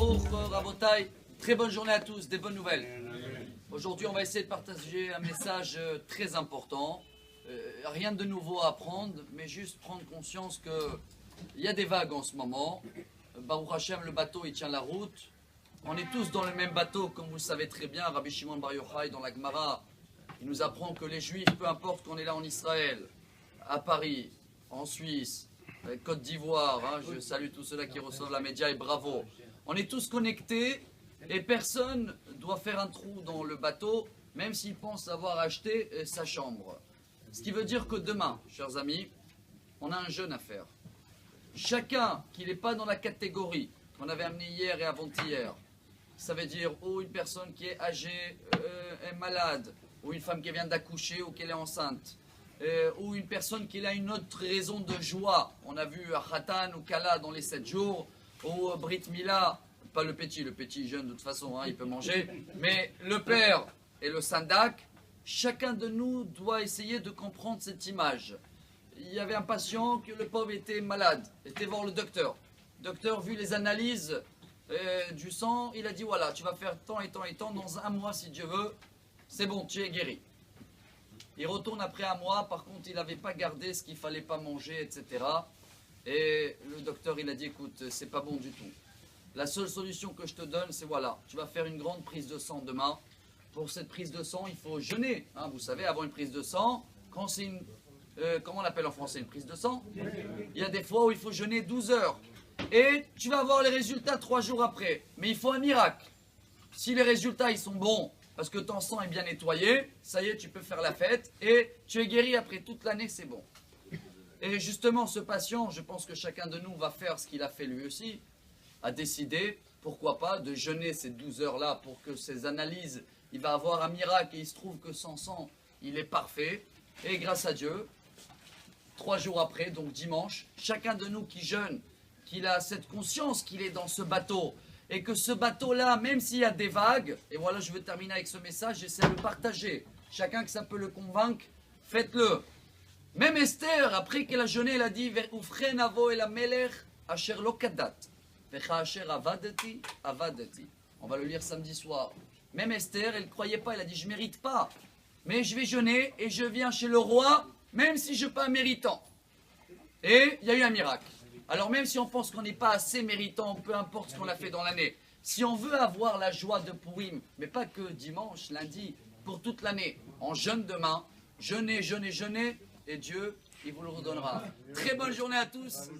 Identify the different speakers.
Speaker 1: Baruch, Rabotai, très bonne journée à tous, des bonnes nouvelles. Aujourd'hui, on va essayer de partager un message très important. Rien de nouveau à apprendre, mais juste prendre conscience qu'il y a des vagues en ce moment. Baruch Hashem, le bateau, il tient la route. On est tous dans le même bateau, comme vous le savez très bien. Rabbi Shimon Bar Yochai, dans la Gemara, il nous apprend que les Juifs, peu importe qu'on est là en Israël, à Paris, en Suisse, Côte d'Ivoire, je salue tous ceux-là qui reçoivent la média et bravo. On est tous connectés et personne doit faire un trou dans le bateau, même s'il pense avoir acheté sa chambre. Ce qui veut dire que demain, chers amis, on a un jeûne à faire. Chacun qui n'est pas dans la catégorie qu'on avait amené hier et avant-hier, ça veut dire ou une personne qui est âgée, est malade, ou une femme qui vient d'accoucher ou qu'elle est enceinte, ou une personne qui a une autre raison de joie. On a vu Khatan ou Kala dans les 7 jours, ou Brit Mila, pas le petit jeune de toute façon, il peut manger, mais le père et le sandak, chacun de nous doit essayer de comprendre cette image. Il y avait un patient que le pauvre était malade, était voir le docteur. Le docteur, vu les analyses du sang, il a dit voilà, tu vas faire tant et tant et tant, dans 1 mois si Dieu veut, c'est bon, tu es guéri. Il retourne après 1 mois, par contre il n'avait pas gardé ce qu'il ne fallait pas manger, etc. Et le docteur il a dit écoute, c'est pas bon du tout. La seule solution que je te donne, c'est voilà, tu vas faire une grande prise de sang demain. Pour cette prise de sang, il faut jeûner. Vous savez, avant une prise de sang, quand c'est une... comment on l'appelle en français, une prise de sang? Il y a des fois où il faut jeûner 12 heures. Et tu vas avoir les résultats 3 jours après. Mais il faut un miracle. Si les résultats ils sont bons, parce que ton sang est bien nettoyé, ça y est, tu peux faire la fête. Et tu es guéri après toute l'année, c'est bon. Et justement, ce patient, je pense que chacun de nous va faire ce qu'il a fait lui aussi, a décidé, pourquoi pas, de jeûner ces 12 heures-là pour que ces analyses, il va avoir un miracle et il se trouve que son sang, il est parfait. Et grâce à Dieu, 3 jours après, donc dimanche, chacun de nous qui jeûne, qu'il a cette conscience qu'il est dans ce bateau, et que ce bateau-là, même s'il y a des vagues, et voilà, je veux terminer avec ce message, j'essaie de le partager. Chacun que ça peut le convaincre, faites-le. Même Esther, après qu'elle a jeûné, elle a dit « Ufren avo el amelech asher lo kadat, vecha asher avadeti, avadeti ». On va le lire samedi soir. Même Esther, elle ne croyait pas, elle a dit « Je ne mérite pas, mais je vais jeûner et je viens chez le roi, même si je ne suis pas méritant ». Et il y a eu un miracle. Alors même si on pense qu'on n'est pas assez méritant, peu importe ce qu'on a fait dans l'année, si on veut avoir la joie de Pourim, mais pas que dimanche, lundi, pour toute l'année, en jeûne demain, jeûnez, jeûnez, jeûnez, et Dieu, il vous le redonnera. Très bonne journée à tous.